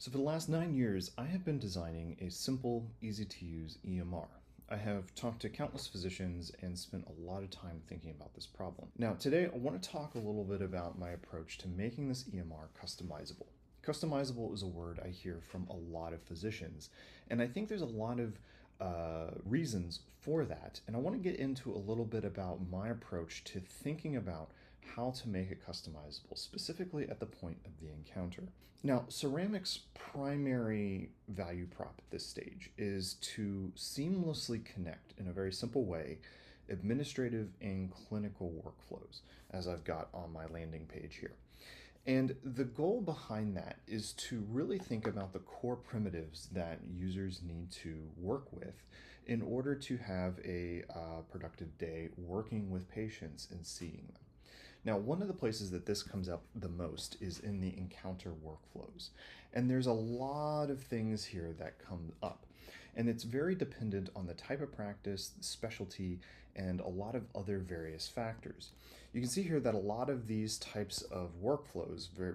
So for the last 9 years, I have been designing a simple, easy-to-use EMR. I have talked to countless physicians and spent a lot of time thinking about this problem. Now, today I want to talk a little bit about my approach to making this EMR customizable. Customizable is a word I hear from a lot of physicians, and I think there's a lot of reasons for that. And I want to get into a little bit about my approach to thinking about how to make it customizable, specifically at the point of the encounter. Now, Ceramic's primary value prop at this stage is to seamlessly connect in a very simple way administrative and clinical workflows, as I've got on my landing page here. And the goal behind that is to really think about the core primitives that users need to work with in order to have a productive day working with patients and seeing them. Now, one of the places that this comes up the most is in the encounter workflows. And there's a lot of things here that come up. And it's very dependent on the type of practice, specialty, and a lot of other various factors. You can see here that a lot of these types of workflows very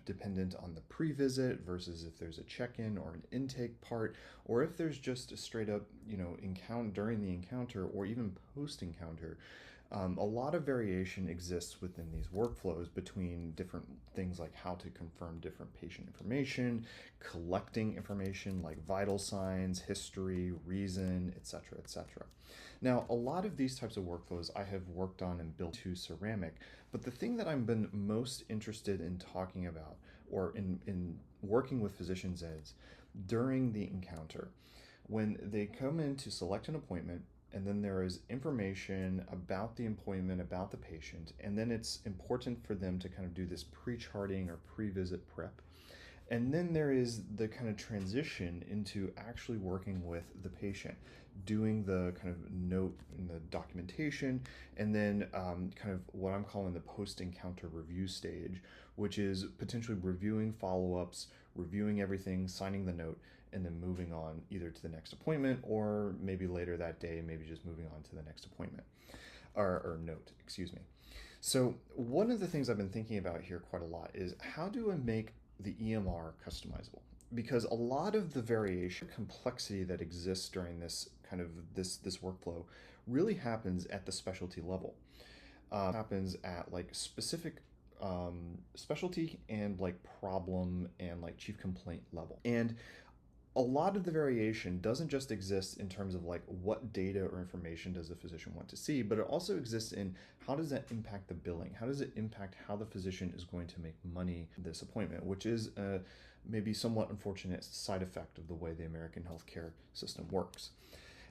dependent on the pre-visit versus if there's a check-in or an intake part, or if there's just a straight up, encounter during the encounter or even post-encounter. A lot of variation exists within these workflows between different things like how to confirm different patient information, collecting information like vital signs, history, reason, etc., etc. Now, a lot of these types of workflows I have worked on and built to Ceramic, but the thing that I've been most interested in talking about or in working with physicians is during the encounter. When they come in to select an appointment, and then there is information about the appointment, about the patient, and then it's important for them to kind of do this pre-charting or pre-visit prep. And then there is the kind of transition into actually working with the patient, doing the kind of note and the documentation, and then kind of what I'm calling the post-encounter review stage, which is potentially reviewing follow-ups, reviewing everything, signing the note, and then moving on either to the next appointment or maybe later that day, maybe just moving on to the next appointment or note, excuse me. So one of the things I've been thinking about here quite a lot is how do I make the EMR customizable? Because a lot of the variation complexity that exists during this kind of this workflow really happens at the specialty level. Happens at like specific specialty and like problem and like chief complaint level. And a lot of the variation doesn't just exist in terms of like what data or information does the physician want to see, but it also exists in how does that impact the billing? How does it impact how the physician is going to make money this appointment, which is maybe somewhat unfortunate side effect of the way the American healthcare system works.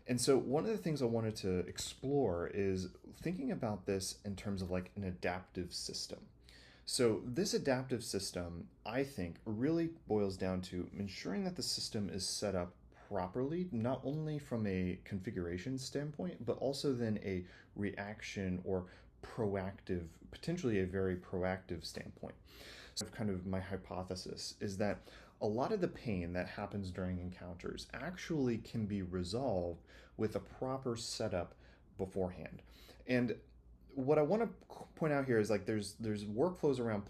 And so one of the things I wanted to explore is thinking about this in terms of like an adaptive system. So this adaptive system, I think, really boils down to ensuring that the system is set up properly, not only from a configuration standpoint, but also then a reaction or proactive, potentially a very proactive standpoint. So kind of my hypothesis is that a lot of the pain that happens during encounters actually can be resolved with a proper setup beforehand. And what I want to point out here is like there's workflows around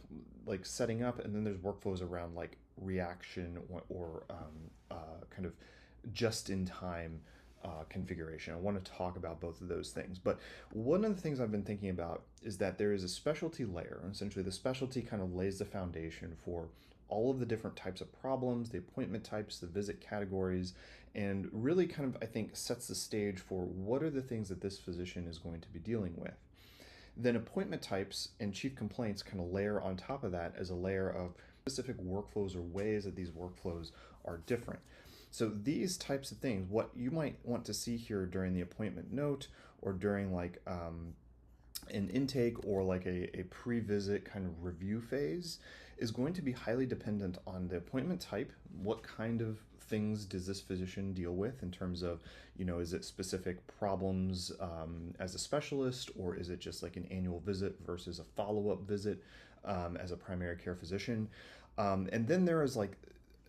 like setting up, and then there's workflows around like reaction or kind of just in time configuration. I want to talk about both of those things. But one of the things I've been thinking about is that there is a specialty layer. Essentially, the specialty kind of lays the foundation for all of the different types of problems, the appointment types, the visit categories, and really kind of, I think, sets the stage for what are the things that this physician is going to be dealing with. Then appointment types and chief complaints kind of layer on top of that as a layer of specific workflows or ways that these workflows are different. So these types of things, what you might want to see here during the appointment note or during like an intake or like a pre-visit kind of review phase is going to be highly dependent on the appointment type. What kind of things does this physician deal with in terms of, is it specific problems as a specialist, or is it just like an annual visit versus a follow-up visit as a primary care physician? And then there is like,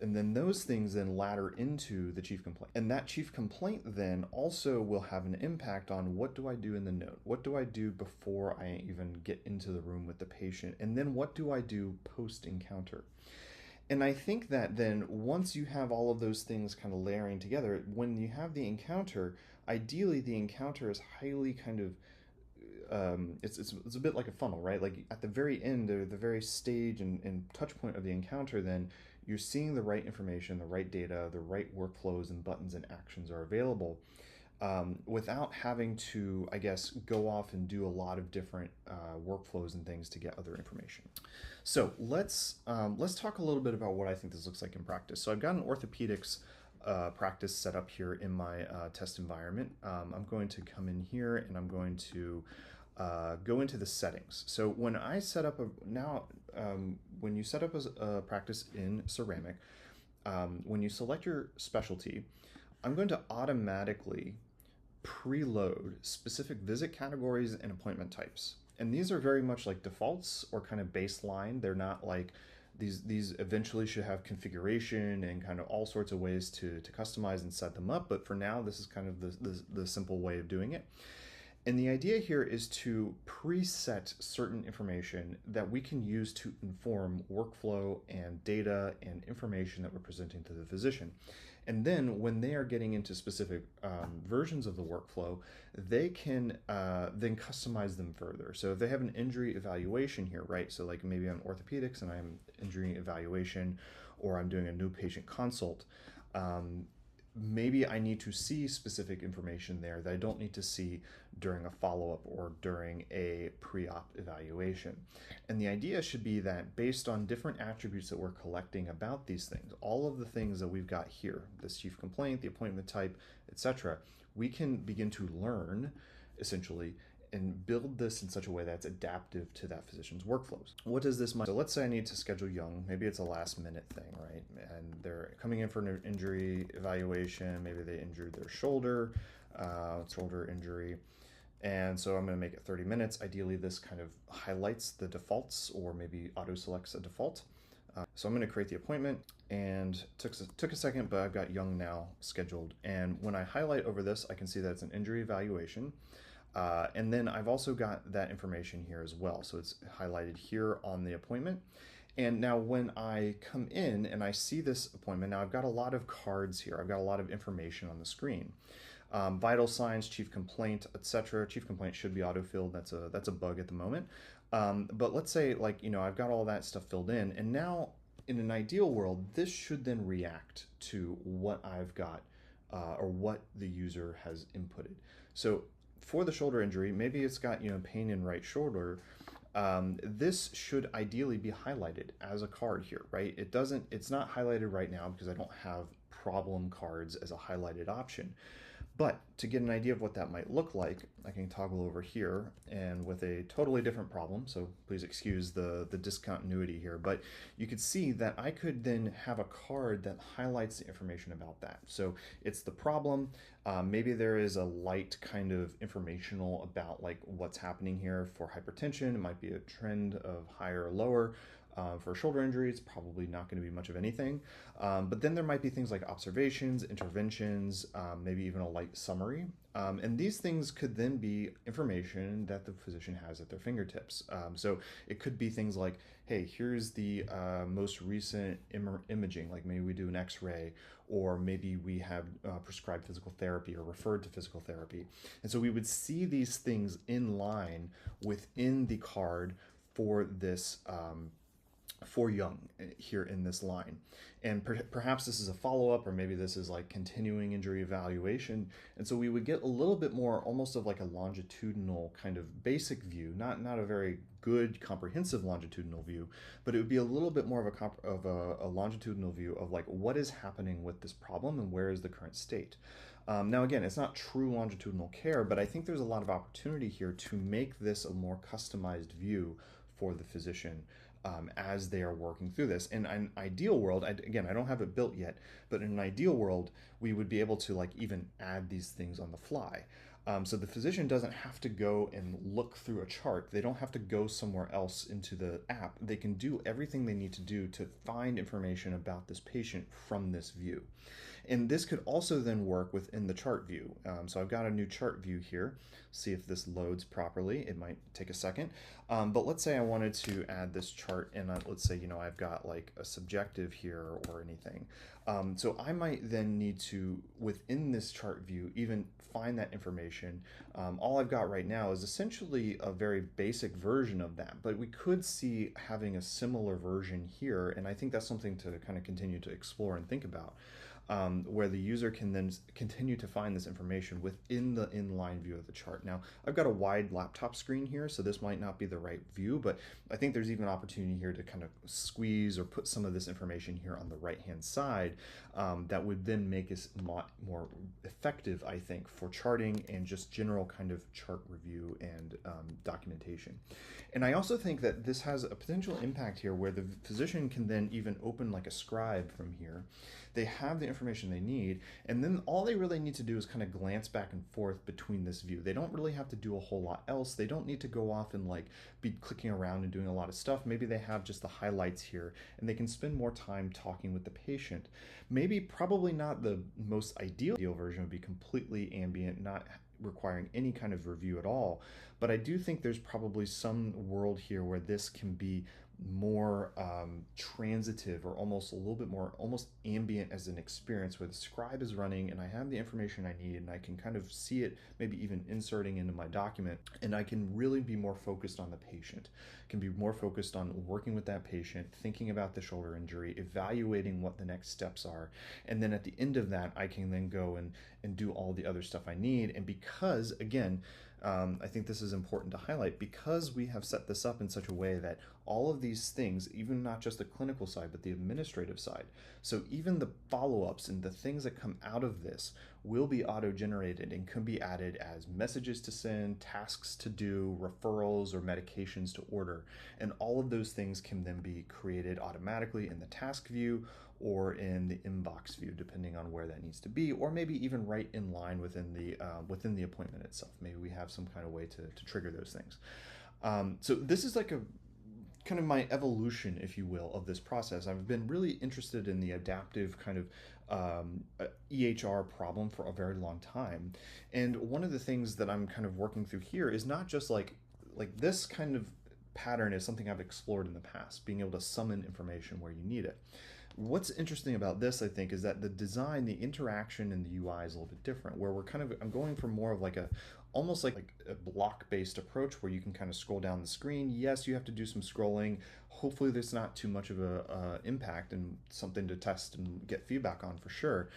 and then those things then ladder into the chief complaint. And that chief complaint then also will have an impact on what do I do in the note? What do I do before I even get into the room with the patient? And then what do I do post-encounter? And I think that then once you have all of those things kind of layering together, when you have the encounter, ideally the encounter is highly kind of it's a bit like a funnel, right? Like at the very end or the very stage and touch point of the encounter, then you're seeing the right information, the right data, the right workflows and buttons and actions are available, without having to, I guess, go off and do a lot of different workflows and things to get other information. So let's talk a little bit about what I think this looks like in practice. So I've got an orthopedics practice set up here in my test environment. I'm going to come in here and I'm going to go into the settings. So when I set up when you set up a practice in ceramic, when you select your specialty, I'm going to automatically preload specific visit categories and appointment types. And these are very much like defaults or kind of baseline. They're not like these eventually should have configuration and kind of all sorts of ways to customize and set them up. But for now, this is kind of the simple way of doing it. And the idea here is to preset certain information that we can use to inform workflow and data and information that we're presenting to the physician. And then when they are getting into specific versions of the workflow, they can then customize them further. So if they have an injury evaluation here, right? So like maybe I'm orthopedics and I'm injury evaluation, or I'm doing a new patient consult. Maybe I need to see specific information there that I don't need to see during a follow-up or during a pre-op evaluation. And the idea should be that based on different attributes that we're collecting about these things, all of the things that we've got here, this chief complaint, the appointment type, etc., we can begin to learn essentially and build this in such a way that's adaptive to that physician's workflows. What does this mean? So let's say I need to schedule young, maybe it's a last minute thing, right? And they're coming in for an injury evaluation, maybe they injured their shoulder injury. And so I'm going to make it 30 minutes. Ideally, this kind of highlights the defaults or maybe auto selects a default. So I'm going to create the appointment, and took a second, but I've got young now scheduled. And when I highlight over this, I can see that it's an injury evaluation. And then I've also got that information here as well. So it's highlighted here on the appointment. And now when I come in and I see this appointment, now I've got a lot of cards here. I've got a lot of information on the screen. Vital signs, chief complaint, etc. Chief complaint should be autofilled. That's a bug at the moment. But let's say I've got all that stuff filled in, and now in an ideal world, this should then react to what I've got or what the user has inputted. So for the shoulder injury, maybe it's got pain in right shoulder. This should ideally be highlighted as a card here, right? It's not highlighted right now because I don't have problem cards as a highlighted option. But to get an idea of what that might look like, I can toggle over here and with a totally different problem, so please excuse the discontinuity here, but you could see that I could then have a card that highlights the information about that. So it's the problem, maybe there is a light kind of informational about like what's happening here for hypertension. It might be a trend of higher or lower. For shoulder injury, it's probably not going to be much of anything. But then there might be things like observations, interventions, maybe even a light summary. And these things could then be information that the physician has at their fingertips. So it could be things like, hey, here's the most recent imaging, like maybe we do an x-ray, or maybe we have prescribed physical therapy or referred to physical therapy. And so we would see these things in line within the card for this for young here in this line. And perhaps this is a follow-up, or maybe this is like continuing injury evaluation. And so we would get a little bit more almost of like a longitudinal kind of basic view, not a very good comprehensive longitudinal view, but it would be a little bit more of a longitudinal view of like what is happening with this problem and where is the current state. Now again, it's not true longitudinal care, but I think there's a lot of opportunity here to make this a more customized view for the physician as they are working through this. In an ideal world, again, I don't have it built yet, but in an ideal world, we would be able to like even add these things on the fly. So the physician doesn't have to go and look through a chart. They don't have to go somewhere else into the app. They can do everything they need to do to find information about this patient from this view. And this could also then work within the chart view. So I've got a new chart view here. See if this loads properly. It might take a second. But let's say I wanted to add this chart, and let's say, I've got like a subjective here or anything. So I might then need to, within this chart view, even find that information. All I've got right now is essentially a very basic version of that, but we could see having a similar version here, and I think that's something to kind of continue to explore and think about. Where the user can then continue to find this information within the inline view of the chart. Now, I've got a wide laptop screen here, so this might not be the right view, but I think there's even opportunity here to kind of squeeze or put some of this information here on the right-hand side that would then make us more effective, I think, for charting and just general kind of chart review and documentation. And I also think that this has a potential impact here where the physician can then even open like a scribe from here. They have the information they need, and then all they really need to do is kind of glance back and forth between this view. They don't really have to do a whole lot else. They don't need to go off and like be clicking around and doing a lot of stuff. Maybe they have just the highlights here, and they can spend more time talking with the patient. Maybe probably not the most ideal version would be completely ambient, not requiring any kind of review at all. But I do think there's probably some world here where this can be more transitive, or almost a little bit more almost ambient as an experience, where the scribe is running and I have the information I need and I can kind of see it maybe even inserting into my document, and I can really be more focused on the patient, can be more focused on working with that patient, thinking about the shoulder injury, evaluating what the next steps are, and then at the end of that I can then go and do all the other stuff I need. And because again, I think this is important to highlight, because we have set this up in such a way that all of these things, even not just the clinical side, but the administrative side, so even the follow-ups and the things that come out of this will be auto-generated and can be added as messages to send, tasks to do, referrals, or medications to order. And all of those things can then be created automatically in the task view or in the inbox view, depending on where that needs to be, or maybe even right in line within the appointment itself. Maybe we have some kind of way to trigger those things. So this is like a kind of my evolution, if you will, of this process. I've been really interested in the adaptive kind of EHR problem for a very long time, and one of the things that I'm kind of working through here is not just like this kind of pattern is something I've explored in the past, being able to summon information where you need it. What's interesting about this, I think, is that the design, the interaction, and the UI is a little bit different, where I'm going for more of like almost like a block-based approach where you can kind of scroll down the screen. Yes, you have to do some scrolling. Hopefully there's not too much of a impact, and something to test and get feedback on for sure.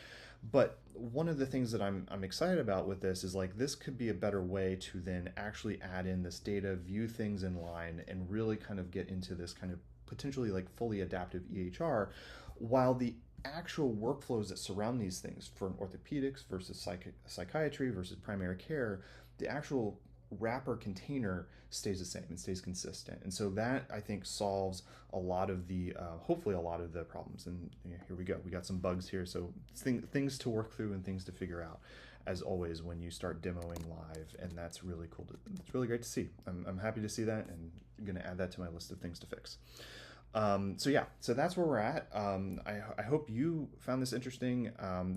But one of the things that I'm excited about with this is like this could be a better way to then actually add in this data, view things in line, and really kind of get into this kind of potentially like fully adaptive EHR, while the actual workflows that surround these things for an orthopedics versus psychiatry versus primary care, the actual wrapper container stays the same and stays consistent. And so that, I think, solves a lot of the hopefully a lot of the problems. And here we go, we got some bugs here, so things to work through and things to figure out, as always, when you start demoing live. And that's really cool. It's really great to see. I'm happy to see that, and I'm going to add that to my list of things to fix. So that's where we're at. I hope you found this interesting.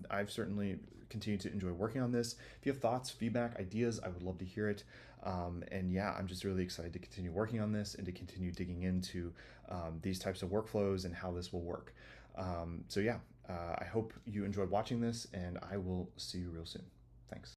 I've certainly continued to enjoy working on this. If you have thoughts, feedback, ideas, I would love to hear it. And yeah, I'm just really excited to continue working on this and to continue digging into these types of workflows and how this will work. I hope you enjoyed watching this, and I will see you real soon. Thanks.